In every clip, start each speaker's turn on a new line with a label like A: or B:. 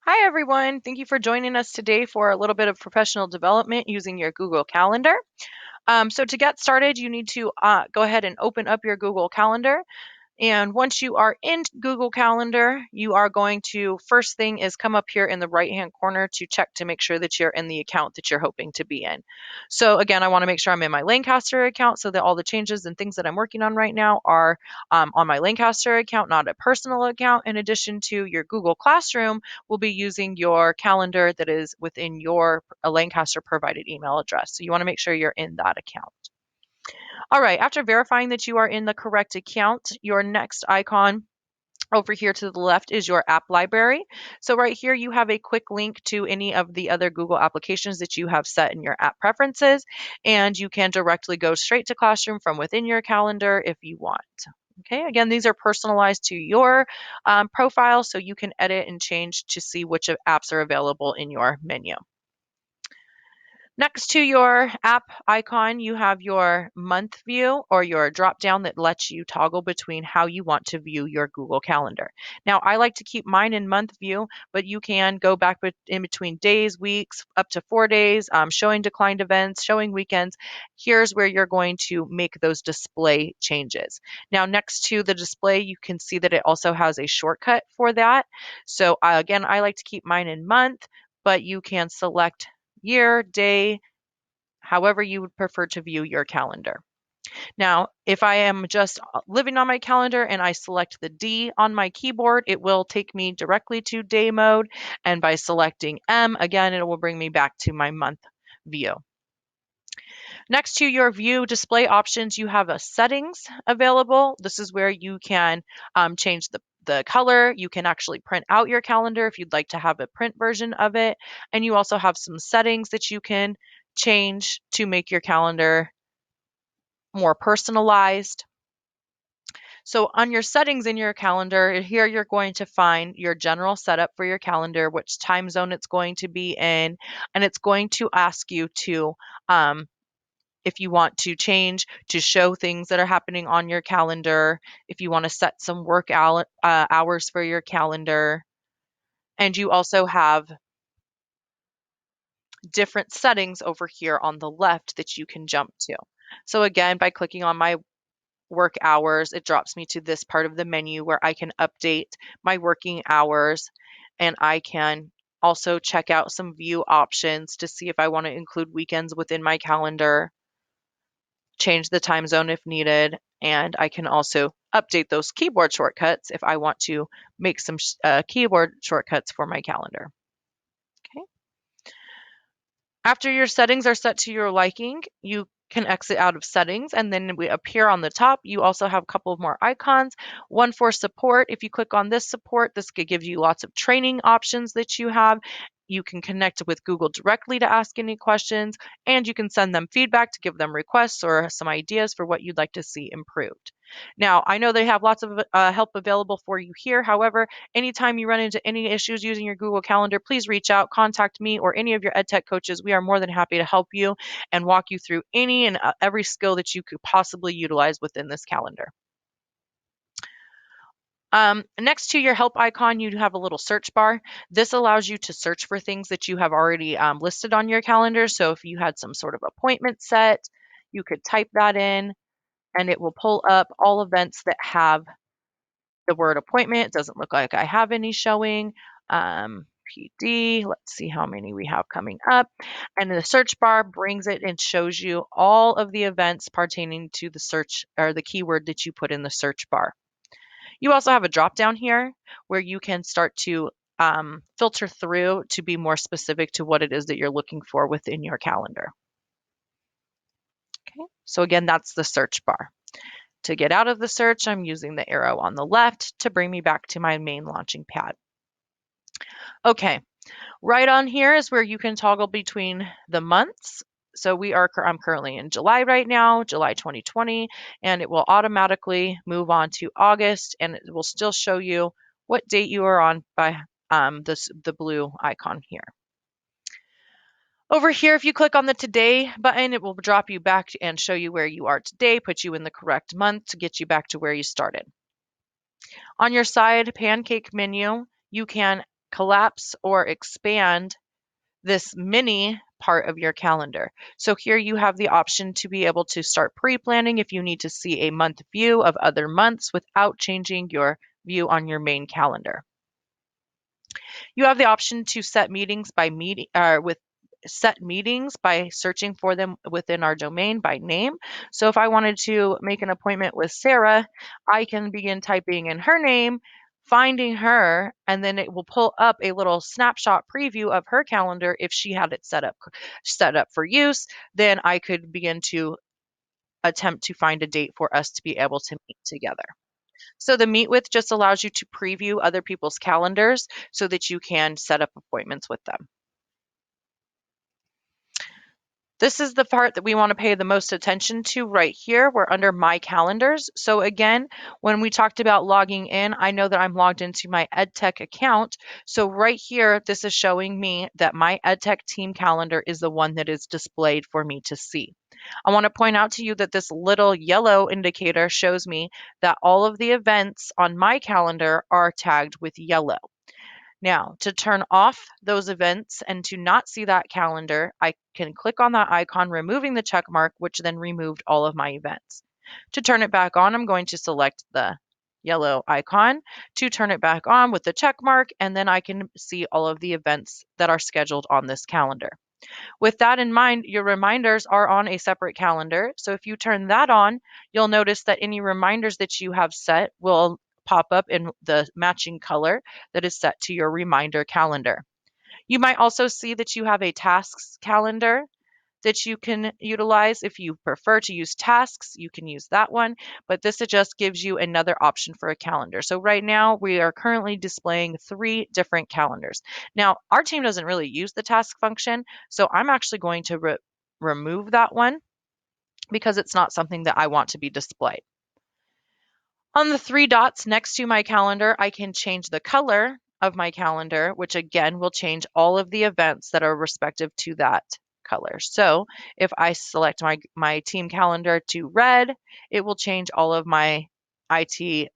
A: Hi, everyone. Thank you for joining us today for a little bit of professional development using your Google Calendar. So to get started, you need to go ahead and open up your Google Calendar. And once you are in Google Calendar, you are going to, first thing is come up here in the right-hand corner to check to make sure that you're in the account that you're hoping to be in. So again, I want to make sure I'm in my Lancaster account so that all the changes and things that I'm working on right now are on my Lancaster account, not a personal account. In addition to your Google Classroom, will be using your calendar that is within your Lancaster provided email address. So you want to make sure you're in that account. All right, after verifying that you are in the correct account, your next icon over here to the left is your app library. So right here, you have a quick link to any of the other Google applications that you have set in your app preferences, and you can directly go straight to Classroom from within your calendar if you want. Okay, again, these are personalized to your profile, so you can edit and change to see which apps are available in your menu. Next to your app icon, you have your month view or your drop down that lets you toggle between how you want to view your Google Calendar. Now, I like to keep mine in month view, but you can go back in between days, weeks, up to 4 days, showing declined events, showing weekends. Here's where you're going to make those display changes. Now, next to the display, you can see that it also has a shortcut for that. So again, I like to keep mine in month, but you can select year, day, however you would prefer to view your calendar. Now, if I am just living on my calendar and I select the D on my keyboard, it will take me directly to day mode. And by selecting M, again, it will bring me back to my month view. Next to your view display options, you have a settings available. This is where you can change the color. You can actually print out your calendar if you'd like to have a print version of it. And you also have some settings that you can change to make your calendar more personalized. So on your settings in your calendar, here you're going to find your general setup for your calendar, which time zone it's going to be in, and it's going to ask you to if you want to change to show things that are happening on your calendar, if you want to set some work hours for your calendar, and you also have different settings over here on the left that you can jump to. So again, by clicking on my work hours, it drops me to this part of the menu where I can update my working hours, and I can also check out some view options to see if I want to include weekends within my calendar, change the time zone if needed, and I can also update those keyboard shortcuts if I want to make some keyboard shortcuts for my calendar. Okay. After your settings are set to your liking, you can exit out of settings, and then we appear on the top. You also have a couple of more icons. One for support. If you click on this support, this could give you lots of training options that you have. You can connect with Google directly to ask any questions, and you can send them feedback to give them requests or some ideas for what you'd like to see improved. Now, I know they have lots of help available for you here. However, anytime you run into any issues using your Google Calendar, please reach out, contact me or any of your EdTech coaches. We are more than happy to help you and walk you through any and every skill that you could possibly utilize within this calendar. Next to your help icon, you have a little search bar. This allows you to search for things that you have already listed on your calendar. So if you had some sort of appointment set, you could type that in and it will pull up all events that have the word appointment. It doesn't look like I have any showing. PD, let's see how many we have coming up. And the search bar brings it and shows you all of the events pertaining to the search or the keyword that you put in the search bar. You also have a drop down here where you can start to filter through to be more specific to what it is that you're looking for within your calendar. Okay, so again, that's the search bar. To get out of the search, I'm using the arrow on the left to bring me back to my main launching pad. Okay, right on here is where you can toggle between the months. So I'm currently in July right now, July 2020, and it will automatically move on to August, and it will still show you what date you are on by the blue icon here. Over here, if you click on the Today button, it will drop you back and show you where you are today, put you in the correct month to get you back to where you started. On your side pancake menu, you can collapse or expand this mini part of your calendar. So here you have the option to be able to start pre-planning if you need to see a month view of other months without changing your view on your main calendar. You have the option to set meetings by set meetings by searching for them within our domain by name. So if I wanted to make an appointment with Sarah, I can begin typing in her name, finding her, and then it will pull up a little snapshot preview of her calendar. If she had it set up for use, then I could begin to attempt to find a date for us to be able to meet together. So the meet with just allows you to preview other people's calendars so that you can set up appointments with them. This is the part that we want to pay the most attention to right here. We're under My Calendars. So again, when we talked about logging in, I know that I'm logged into my EdTech account. So right here, this is showing me that my EdTech team calendar is the one that is displayed for me to see. I want to point out to you that this little yellow indicator shows me that all of the events on my calendar are tagged with yellow. Now, to turn off those events and to not see that calendar, I can click on that icon, removing the check mark, which then removed all of my events. To turn it back on, I'm going to select the yellow icon to turn it back on with the check mark, and then I can see all of the events that are scheduled on this calendar. With that in mind, your reminders are on a separate calendar. So if you turn that on, you'll notice that any reminders that you have set will pop up in the matching color that is set to your reminder calendar. You might also see that you have a tasks calendar that you can utilize. If you prefer to use tasks, you can use that one, but this just gives you another option for a calendar. So right now we are currently displaying 3 different calendars. Now our team doesn't really use the task function, so I'm actually going to remove that one because it's not something that I want to be displayed. On the 3 dots next to my calendar, I can change the color of my calendar, which again will change all of the events that are respective to that color. So if I select my team calendar to red, it will change all of my EdTech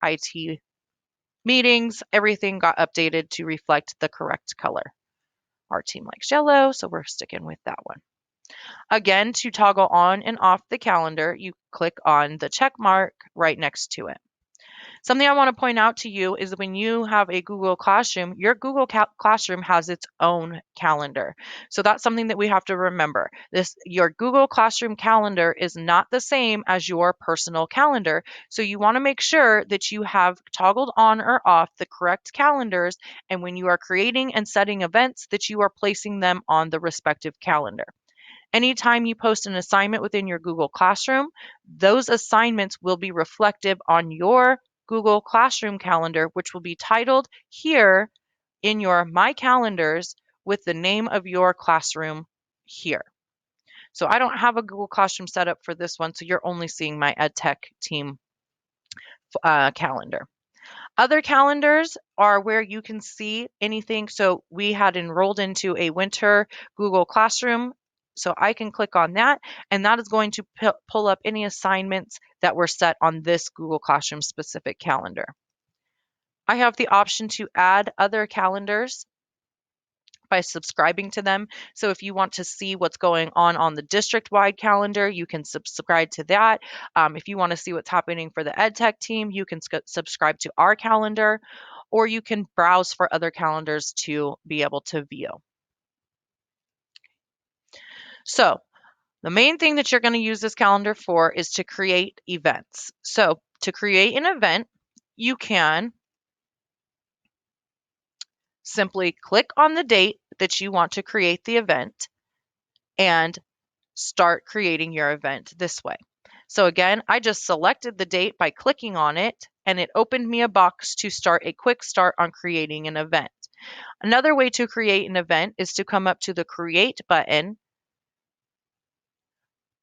A: IT meetings. Everything got updated to reflect the correct color. Our team likes yellow, so we're sticking with that one. Again, to toggle on and off the calendar, you click on the check mark right next to it. Something I want to point out to you is when you have a Google Classroom, your Google Classroom has its own calendar. So that's something that we have to remember. Your Google Classroom calendar is not the same as your personal calendar. So you want to make sure that you have toggled on or off the correct calendars, and when you are creating and setting events, that you are placing them on the respective calendar. Anytime you post an assignment within your Google Classroom, those assignments will be reflective on your Google Classroom calendar, which will be titled here in your My Calendars with the name of your classroom here. So I don't have a Google Classroom set up for this one, so you're only seeing my EdTech team calendar. Other calendars are where you can see anything. So we had enrolled into a winter Google Classroom. So I can click on that, and that is going to pull up any assignments that were set on this Google Classroom specific calendar. I have the option to add other calendars by subscribing to them. So if you want to see what's going on the district-wide calendar, you can subscribe to that. If you want to see what's happening for the EdTech team, you can subscribe to our calendar, or you can browse for other calendars to be able to view. So the main thing that you're going to use this calendar for is to create events. So to create an event, you can simply click on the date that you want to create the event and start creating your event this way. So again, I just selected the date by clicking on it, and it opened me a box to start a quick start on creating an event. Another way to create an event is to come up to the Create button,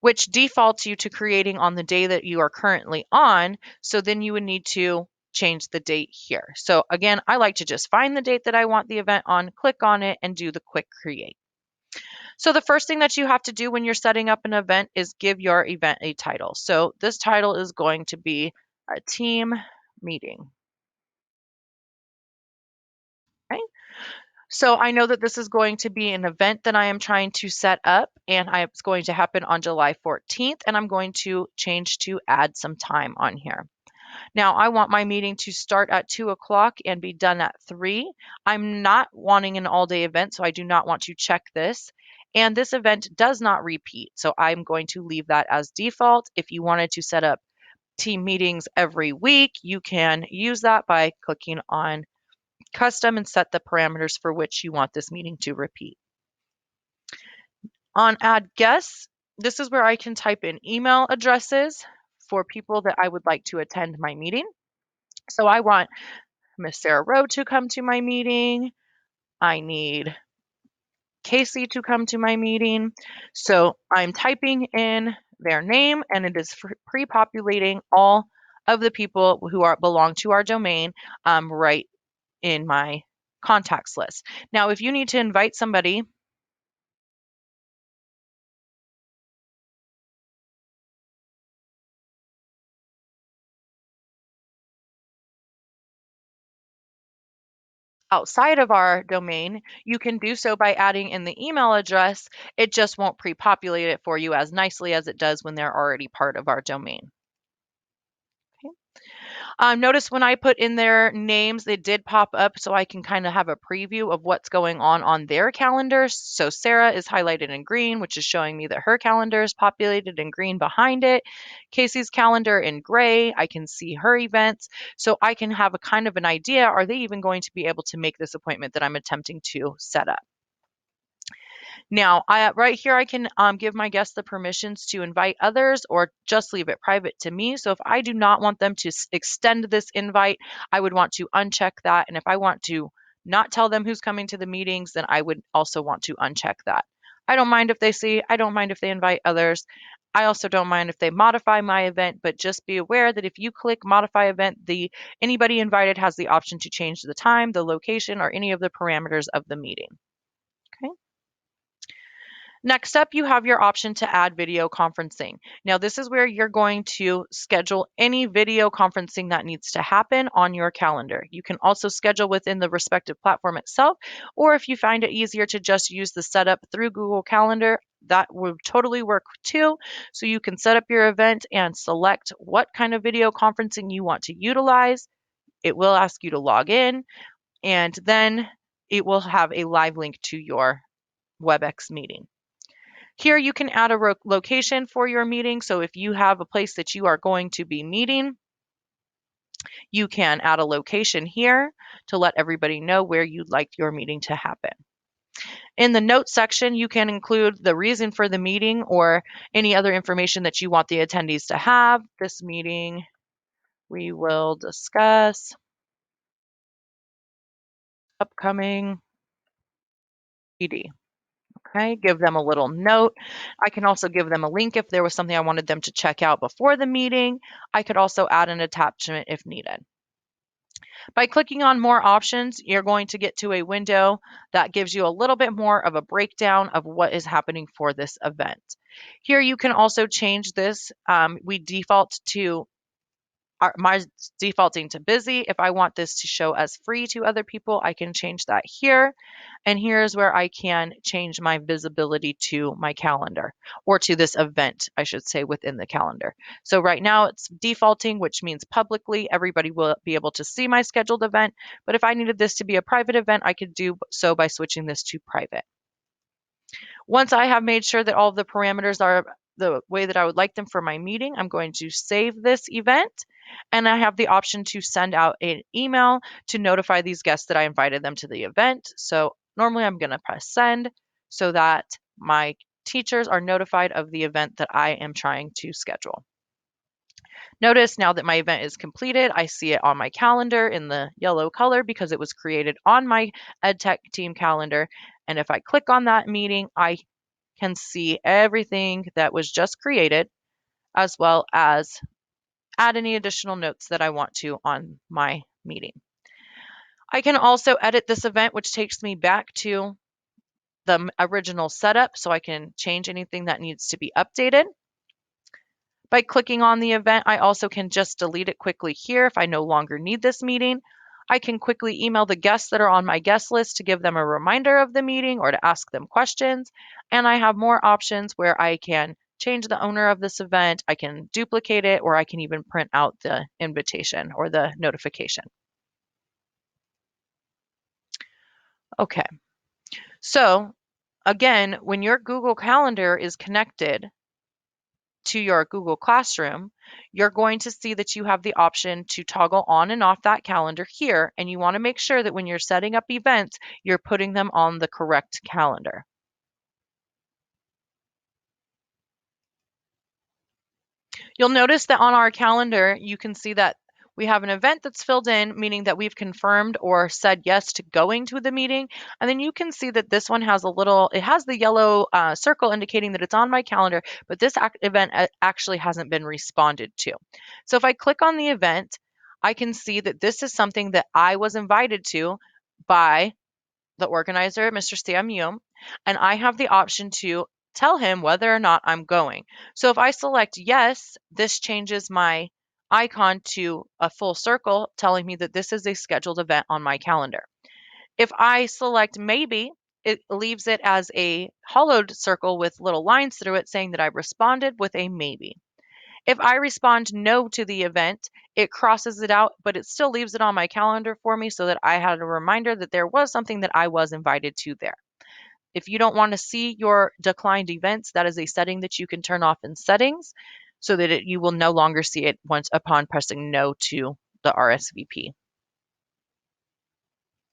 A: which defaults you to creating on the day that you are currently on. So then you would need to change the date here. So again, I like to just find the date that I want the event on, click on it, and do the quick create. So the first thing that you have to do when you're setting up an event is give your event a title. So this title is going to be a team meeting. So I know that this is going to be an event that I am trying to set up, and it's going to happen on July 14th, and I'm going to change to add some time on here. Now, I want my meeting to start at 2 o'clock and be done at 3. I'm not wanting an all-day event, so I do not want to check this. And this event does not repeat, so I'm going to leave that as default. If you wanted to set up team meetings every week, you can use that by clicking on Custom and set the parameters for which you want this meeting to repeat. On Add Guests, this is where I can type in email addresses for people that I would like to attend my meeting. So I want Miss Sarah Rowe to come to my meeting. I need Casey to come to my meeting. So I'm typing in their name, and it is pre-populating all of the people who belong to our domain right in my contacts list. Now, if you need to invite somebody outside of our domain, you can do so by adding in the email address. It just won't pre-populate it for you as nicely as it does when they're already part of our domain. Notice when I put in their names, they did pop up so I can kind of have a preview of what's going on their calendars. So Sarah is highlighted in green, which is showing me that her calendar is populated in green behind it. Casey's calendar in gray, I can see her events. So I can have a kind of an idea, are they even going to be able to make this appointment that I'm attempting to set up? Now, right here, I can give my guests the permissions to invite others or just leave it private to me. So if I do not want them to extend this invite, I would want to uncheck that. And if I want to not tell them who's coming to the meetings, then I would also want to uncheck that. I don't mind if they see, I don't mind if they invite others. I also don't mind if they modify my event, but just be aware that if you click modify event, anybody invited has the option to change the time, the location, or any of the parameters of the meeting. Okay. Next up, you have your option to add video conferencing. Now, this is where you're going to schedule any video conferencing that needs to happen on your calendar. You can also schedule within the respective platform itself, or if you find it easier to just use the setup through Google Calendar, that would totally work too. So you can set up your event and select what kind of video conferencing you want to utilize. It will ask you to log in, and then it will have a live link to your WebEx meeting. Here you can add a location for your meeting. So if you have a place that you are going to be meeting, you can add a location here to let everybody know where you'd like your meeting to happen. In the notes section, you can include the reason for the meeting or any other information that you want the attendees to have. This meeting, we will discuss upcoming PD. Okay, give them a little note. I can also give them a link if there was something I wanted them to check out before the meeting. I could also add an attachment if needed. By clicking on more options, you're going to get to a window that gives you a little bit more of a breakdown of what is happening for this event. Here you can also change this. We default to my defaulting to busy. If I want this to show as free to other people, I can change that here. And here's where I can change my visibility to my calendar, or to this event, I should say, within the calendar. So right now it's defaulting, which means publicly everybody will be able to see my scheduled event. But if I needed this to be a private event, I could do so by switching this to private. Once I have made sure that all of the parameters are the way that I would like them for my meeting, I'm going to save this event, and I have the option to send out an email to notify these guests that I invited them to the event. So normally I'm going to press send so that my teachers are notified of the event that I am trying to schedule. Notice now that my event is completed, I see it on my calendar in the yellow color because it was created on my EdTech team calendar. And if I click on that meeting, I can see everything that was just created, as well as add any additional notes that I want to on my meeting. I can also edit this event, which takes me back to the original setup, so I can change anything that needs to be updated. By clicking on the event, I also can just delete it quickly here if I no longer need this meeting. I can quickly email the guests that are on my guest list to give them a reminder of the meeting or to ask them questions. And I have more options where I can change the owner of this event, I can duplicate it, or I can even print out the invitation or the notification. Okay, so again, when your Google Calendar is connected to your Google Classroom, you're going to see that you have the option to toggle on and off that calendar here, and you want to make sure that when you're setting up events, you're putting them on the correct calendar. You'll notice that on our calendar, you can see that we have an event that's filled in, meaning that we've confirmed or said yes to going to the meeting. And then you can see that this one has it has the yellow circle indicating that it's on my calendar, but this event actually hasn't been responded to. So if I click on the event, I can see that this is something that I was invited to by the organizer, Mr. Sam Hume, and I have the option to tell him whether or not I'm going. So if I select yes, this changes my icon to a full circle, telling me that this is a scheduled event on my calendar. If I select maybe, it leaves it as a hollowed circle with little lines through it saying that I responded with a maybe. If I respond no to the event, it crosses it out, but it still leaves it on my calendar for me so that I had a reminder that there was something that I was invited to there. If you don't want to see your declined events, that is a setting that you can turn off in settings so that you will no longer see it once upon pressing no to the RSVP.